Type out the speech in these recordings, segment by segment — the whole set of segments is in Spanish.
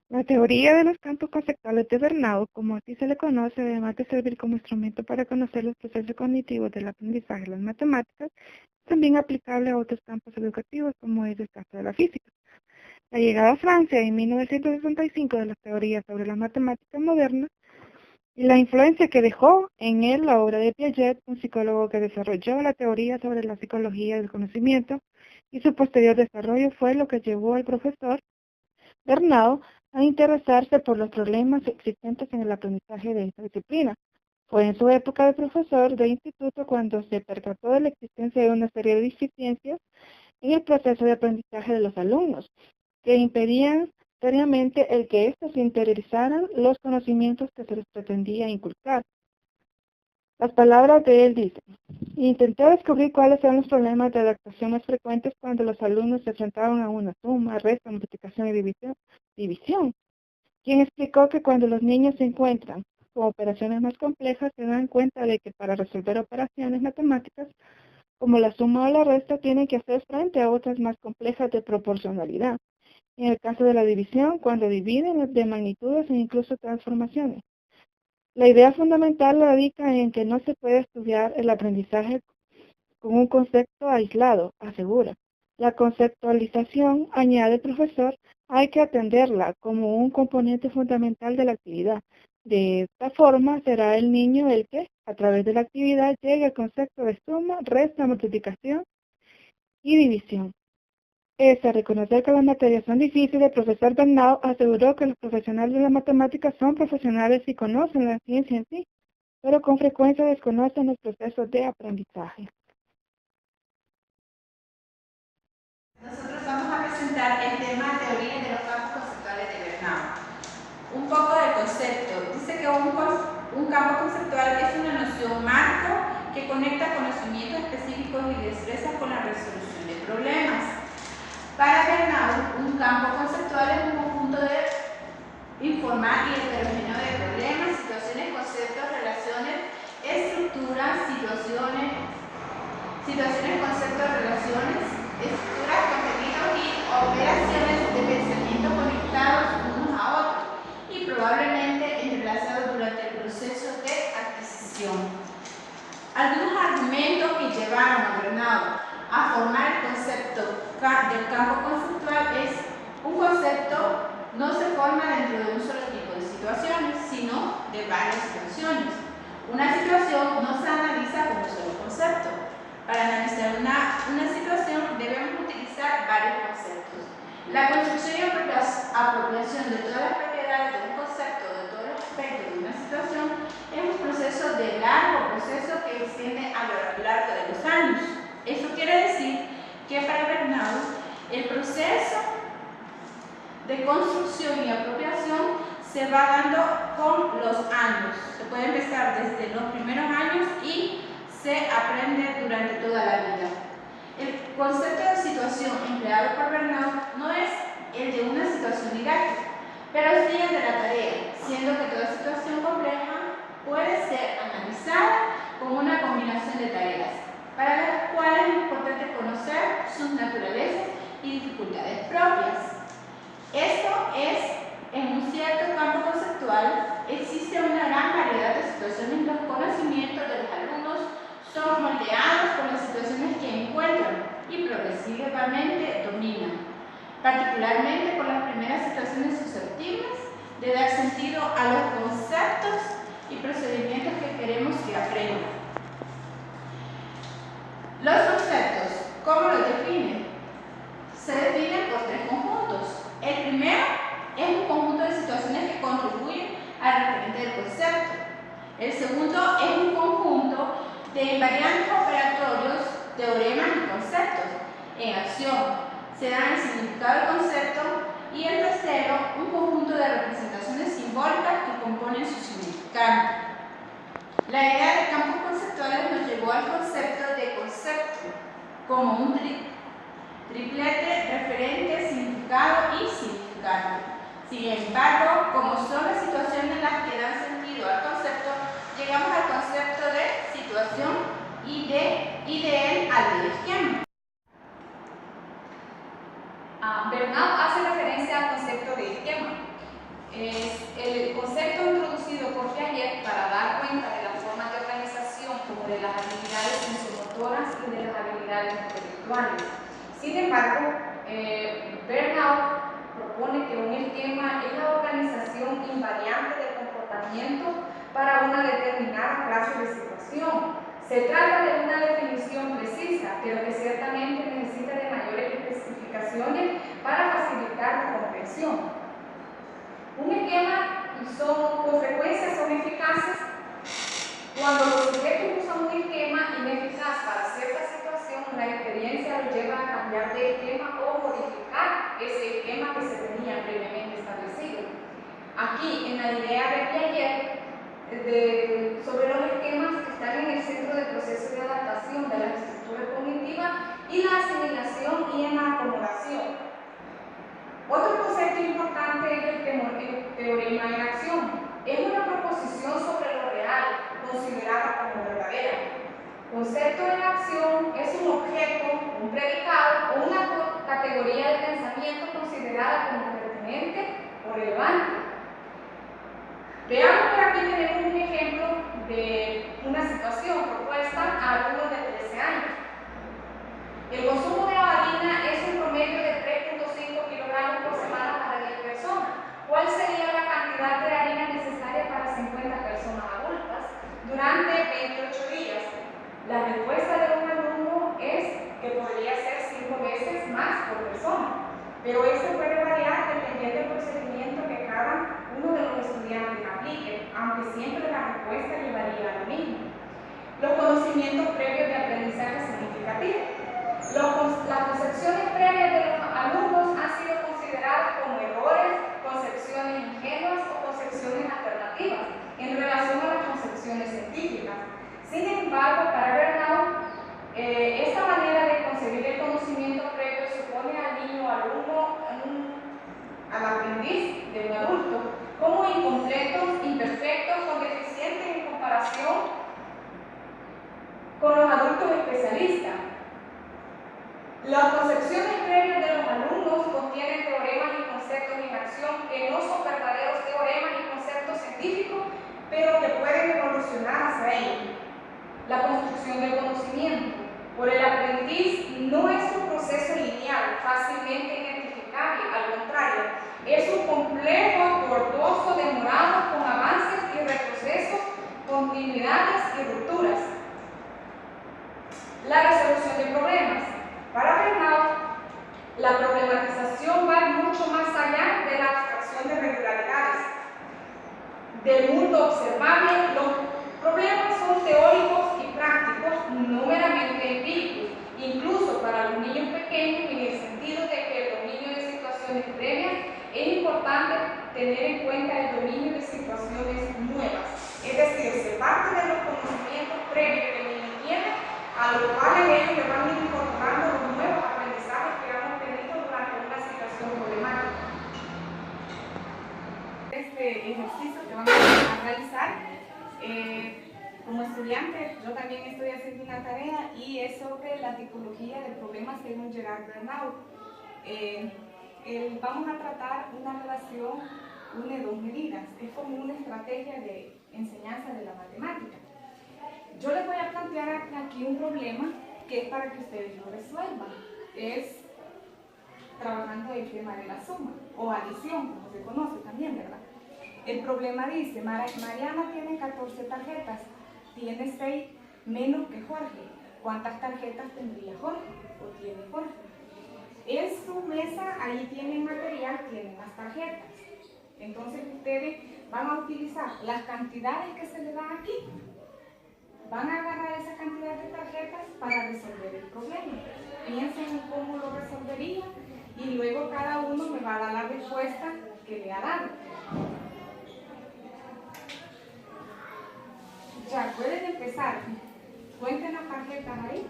La teoría de los campos conceptuales de Bernau, como así se le conoce, además de servir como instrumento para conocer los procesos cognitivos del aprendizaje de las matemáticas, es también aplicable a otros campos educativos, como es el caso de la física. La llegada a Francia en 1965 de las teorías sobre la matemática moderna y la influencia que dejó en él la obra de Piaget, un psicólogo que desarrolló la teoría sobre la psicología del conocimiento, y su posterior desarrollo fue lo que llevó al profesor Bernau a interesarse por los problemas existentes en el aprendizaje de esta disciplina. Fue en su época de profesor de instituto cuando se percató de la existencia de una serie de deficiencias en el proceso de aprendizaje de los alumnos, que impedían seriamente el que éstos interiorizaran los conocimientos que se les pretendía inculcar. Las palabras de él dicen: intenté descubrir cuáles eran los problemas de adaptación más frecuentes cuando los alumnos se enfrentaban a una suma, resta, multiplicación y división. Quien explicó que cuando los niños se encuentran con operaciones más complejas, se dan cuenta de que para resolver operaciones matemáticas, como la suma o la resta, tienen que hacer frente a otras más complejas de proporcionalidad. En el caso de la división, cuando dividen de magnitudes e incluso transformaciones. La idea fundamental radica en que no se puede estudiar el aprendizaje con un concepto aislado, asegura. La conceptualización, añade el profesor, hay que atenderla como un componente fundamental de la actividad. De esta forma, será el niño el que, a través de la actividad, llegue al concepto de suma, resta, multiplicación y división. Pese a reconocer que las materias son difíciles, el profesor Bernau aseguró que los profesionales de la matemática son profesionales y conocen la ciencia en sí, pero con frecuencia desconocen los procesos de aprendizaje. Nosotros vamos a presentar el tema teoría de los campos conceptuales de Bernau. Un poco del concepto. Dice que un campo conceptual es una noción marco que conecta conocimientos específicos y destrezas con la resolución de problemas. Para Bernau, un campo conceptual es un conjunto de informar y heterogéneo de problemas, situaciones, conceptos, relaciones, estructuras, situaciones, conceptos, relaciones, estructuras, contenidos y operaciones de pensamiento conectados unos a otros y probablemente entrelazados durante el proceso de adquisición. Algunos argumentos que llevaron a Bernau a formar el concepto del campo conceptual es: un concepto no se forma dentro de un solo tipo de situaciones, sino de varias situaciones. Una situación no se analiza como un solo concepto. Para analizar una situación debemos utilizar varios conceptos. La construcción y apropiación de todas las propiedades de un concepto, de todos los aspectos de una situación, es un proceso de largo proceso que extiende a lo largo de los años. Eso quiere decir que para Bernau el proceso de construcción y apropiación se va dando con los años. Se puede empezar desde los primeros años y se aprende durante toda la vida. El concepto de situación empleado por Bernau no es el de una situación didáctica, pero sí el de la tarea, siendo que toda situación compleja puede ser analizada como una combinación de tareas, para las cuales es importante conocer sus naturalezas y dificultades propias. Esto es, en un cierto campo conceptual, existe una gran variedad de situaciones. Los conocimientos de los alumnos son moldeados por las situaciones que encuentran y progresivamente dominan, particularmente por las primeras situaciones susceptibles de dar sentido a los conceptos y procedimientos que queremos que aprendan. Los conceptos, ¿cómo los definen? Se definen por tres conjuntos. El primero es un conjunto de situaciones que contribuyen al referente del concepto. El segundo es un conjunto de invariantes operatorios, teoremas y conceptos en acción. Se dan el significado del concepto. Y el tercero, un conjunto de representaciones simbólicas que componen su significado. La idea de campos conceptuales nos llevó al concepto de concepto como un triplete: referente, significado y significante. Sin embargo, como son las situaciones las que dan sentido al concepto, llegamos al concepto de situación y de él al de esquema. Bernau hace referencia al concepto de esquema. motoras y de las habilidades intelectuales. Sin embargo, Burnout propone que un esquema es la organización invariante del comportamiento para una determinada clase de situación. Se trata de una definición precisa, pero que ciertamente necesita de mayores especificaciones para facilitar la comprensión. Un esquema con frecuencia son eficaces cuando los sujetos usan un esquema ineficaz para cierta situación. La experiencia los lleva a cambiar de esquema o modificar ese esquema que se tenía previamente establecido. Aquí, en la idea de Piaget, sobre los esquemas que están en el centro del proceso de adaptación de la estructura cognitiva y la asimilación y en la acomodación. Otro concepto importante es el teorema en acción. Es una proposición sobre lo real, considerada como verdadera. Concepto en acción es un objeto, un predicado o una categoría de pensamiento considerada como pertinente o relevante. Veamos por aquí, tenemos un ejemplo de una situación propuesta a alumnos de 13 años. El consumo de harina es un promedio de 3.5 kilogramos por semana para 10 personas. ¿Cuál sería la cantidad de harina necesaria para 50 personas adultas durante 28 días? La respuesta de un alumno es que podría ser 5 veces más por persona, pero esto puede variar dependiendo del procedimiento que cada uno de los estudiantes aplique, aunque siempre la respuesta llevaría a lo mismo. Los conocimientos previos de aprendizaje significativo. Las concepciones previas de los alumnos han sido consideradas como errores, concepciones ingenuas o concepciones alternativas en relación a las concepciones científicas. Sin embargo, para Burnout, esta manera de concebir el conocimiento previo supone al niño alumno, al aprendiz de un adulto, como incompletos, imperfectos o deficientes en comparación con los adultos especialistas. Las concepciones previas de los alumnos contienen teoremas y conceptos en acción que no son verdaderos teoremas y conceptos científicos, pero que pueden evolucionar hacia ellos. La construcción del conocimiento por el aprendiz no es un proceso lineal, fácilmente identificable, al contrario, es un complejo, tortuoso, demorado, con avances y retrocesos, continuidades y rupturas. La resolución de problemas. Para Burnout, la problematización va mucho más allá de la abstracción de regularidades. Del mundo observable, los problemas son teóricos y prácticos, no meramente empíricos, incluso para los niños pequeños, en el sentido de que el dominio de situaciones previas es importante tener en cuenta el dominio de situaciones nuevas. Es decir, se parte de los conocimientos previos que el niño tiene, a los cuales ellos le van a ir incorporando los nuevos aprendizajes que han obtenido durante una situación problemática. Este ejercicio que vamos a realizar, como estudiante, yo también estoy haciendo una tarea y es sobre la tipología de problemas según Gerard Burnout. Vamos a tratar una relación une-dos medidas, es como una estrategia de enseñanza de la matemática. Yo les voy a plantear aquí un problema que es para que ustedes lo resuelvan. Es trabajando el tema de la suma o adición, como se conoce también, ¿verdad? El problema dice, Mariana tiene 14 tarjetas, tiene 6 menos que Jorge. ¿Cuántas tarjetas tendría Jorge o tiene Jorge? En su mesa, ahí tienen material, tienen las tarjetas. Entonces ustedes van a utilizar las cantidades que se le dan aquí. Van a agarrar esa cantidad de tarjetas para resolver el problema. Piensen en cómo lo resolverían y luego cada uno me va a dar la respuesta que le ha dado. Ya, pueden empezar. Cuenten las tarjetas ahí.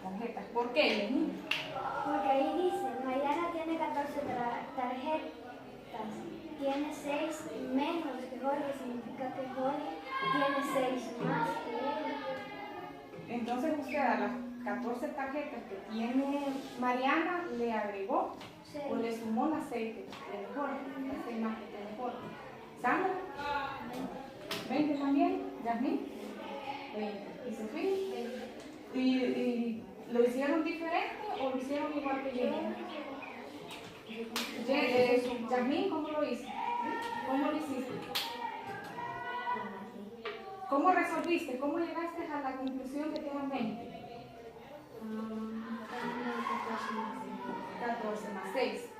tarjetas. ¿Por qué? Porque ahí dice, Mariana tiene 14 tarjetas, tiene 6 menos que Jorge, significa que Jorge tiene 6 más que él. Entonces usted a las 14 tarjetas que tiene Mariana le agregó o le sumó las 6 que tiene Jorge, las 6 más que tiene Jorge. ¿Sandra? 20 también. ¿Yasmín? 20. ¿Y Sofía? 20. ¿Y lo hicieron diferente o lo hicieron igual que Jenny? Yasmín, ¿cómo lo hizo? ¿Cómo lo hiciste? ¿Cómo resolviste? ¿Cómo llegaste a la conclusión que tienen 20? 14 más 6.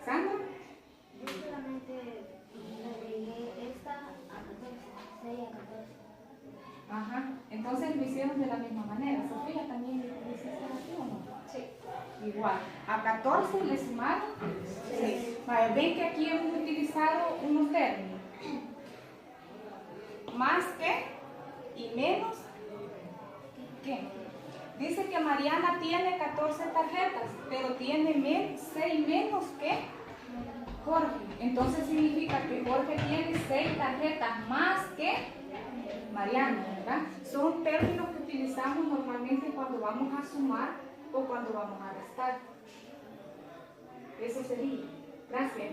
¿Sandra? Yo solamente agregué esta a 14, 6 a 14. Ajá, entonces lo hicieron de la misma manera. Sofía, ¿también lo hiciste así o no? Sí. Igual. A 14 le sumaron 6. Vale, ven que aquí hemos utilizado unos términos. Más que y menos que. Dice que Mariana tiene 14 tarjetas, pero tiene 6 menos que Jorge. Entonces significa que Jorge tiene 6 tarjetas más que Mariana, ¿verdad? Son términos que utilizamos normalmente cuando vamos a sumar o cuando vamos a restar. Eso sería. Gracias.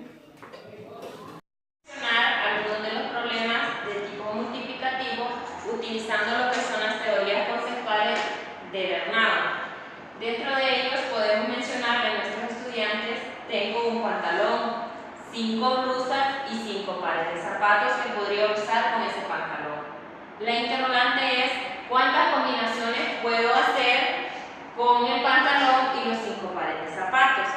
Algunos de los problemas de tipo multiplicativo utilizando lo que son las teorías conceptuales de Bernard. Dentro de ellos podemos mencionar a nuestros estudiantes: tengo un pantalón, 5 blusas y 5 pares de zapatos que podría usar con ese pantalón. La interrogante es: ¿cuántas combinaciones puedo hacer con el pantalón y los 5 pares de zapatos?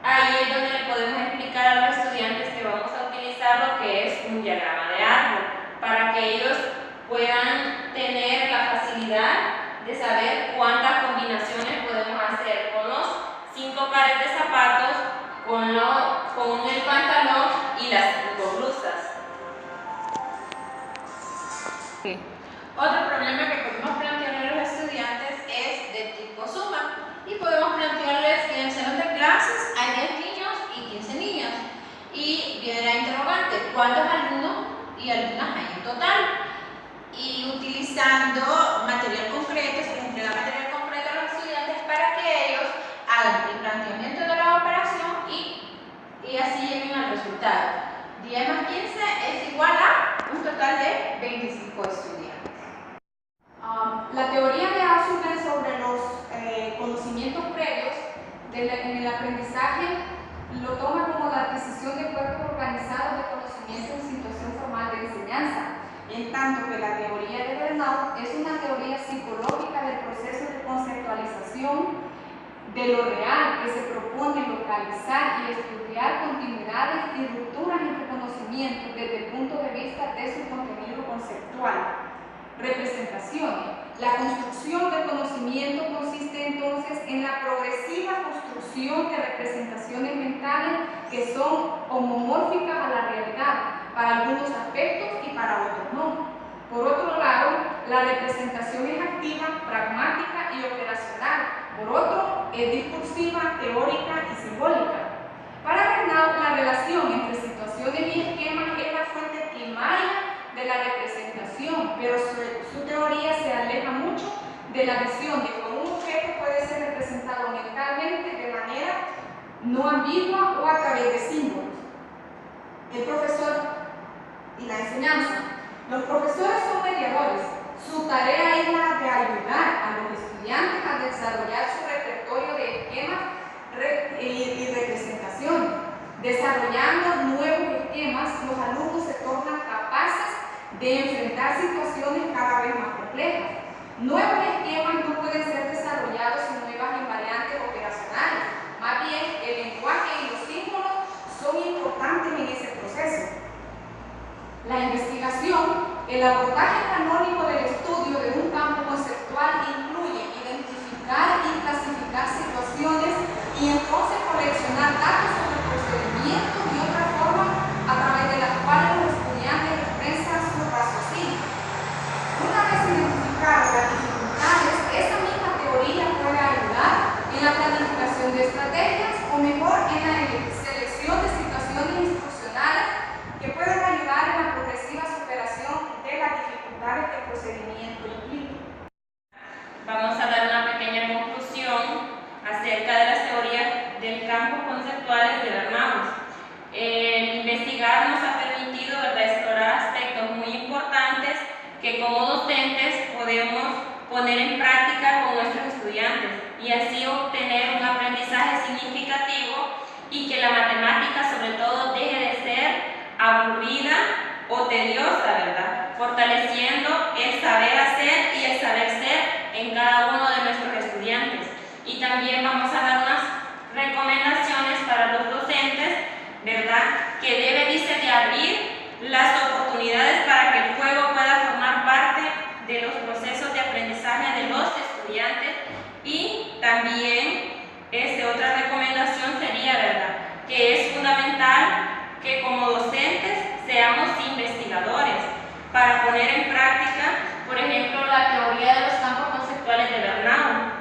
Ahí es donde le podemos explicar a los estudiantes que vamos a utilizar lo que es un diagrama de árbol, para que ellos puedan tener la facilidad de saber cuántas combinaciones podemos hacer con los 5 pares de zapatos, con el pantalón y las 5 blusas. Sí. Otro problema que podemos plantearle a los estudiantes es de tipo suma, y podemos plantearles que en el salón de clases hay 10 niños y 15 niñas, y viene la interrogante: ¿cuántos alumnos y alumnas hay en total? Y utilizando material concreto, se les entrega material concreto a los estudiantes para que ellos hagan el planteamiento de la operación y así lleguen al resultado. 10 más 15 es igual a un total de 25 estudiantes. La teoría de Ausubel sobre los conocimientos previos en el aprendizaje lo toma como la adquisición de cuerpos organizados de conocimiento en situación formal de enseñanza, en tanto que la teoría de Bernard es una teoría psicológica del proceso de conceptualización de lo real, que se propone localizar y estudiar continuidades y rupturas entre conocimientos desde el punto de vista de su contenido conceptual. Representaciones. La construcción del conocimiento consiste entonces en la progresiva construcción de representaciones mentales que son homomórficas a la realidad para algunos aspectos y para otros no. Por otro lado, la representación es activa, pragmática y operacional. Por otro, es discursiva, teórica y simbólica. Para Bernard, la relación entre situaciones y esquemas es la fuente primaria de la representación, pero su teoría se aleja mucho de la visión de cómo un objeto puede ser representado mentalmente de manera no ambigua o a través de símbolos. El profesor y la enseñanza. Los profesores son mediadores. Su tarea es la de ayudar a los estudiantes a desarrollar su repertorio de esquemas y representaciones. Desarrollando nuevos esquemas, los alumnos se tornan capaces de enfrentar situaciones cada vez más complejas. Nuevos esquemas no pueden ser desarrollados sin nuevas invariantes operacionales. Más bien, el lenguaje y los símbolos son importantes en ese proceso. La investigación, el abordaje canónico del estudio de un campo conceptual incluye identificar y clasificar situaciones y entonces coleccionar datos sobre procedimientos y otras formas a través de las cuales los estudiantes expresan su raciocinio. Una vez identificadas las dificultades, esa misma teoría puede podemos poner en práctica con nuestros estudiantes y así obtener un aprendizaje significativo y que la matemática sobre todo deje de ser aburrida o tediosa, ¿verdad? Fortaleciendo el saber hacer y el saber ser en cada uno de nuestros estudiantes. Y también vamos a dar unas recomendaciones para los docentes, ¿verdad? Que debe, dice, de abrir las oportunidades para que el juego pueda formar parte de los procesos de aprendizaje de los estudiantes. Y también otra recomendación sería, ¿verdad?, que es fundamental que como docentes seamos investigadores para poner en práctica, por ejemplo, la teoría de los campos conceptuales de Bernau,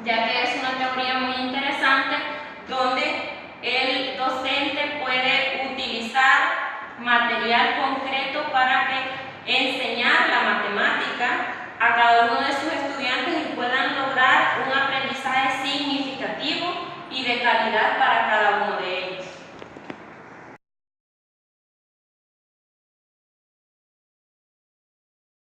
ya que es una teoría muy interesante donde el docente puede utilizar material concreto para enseñar la matemática a cada uno de sus estudiantes y puedan lograr un aprendizaje significativo y de calidad para cada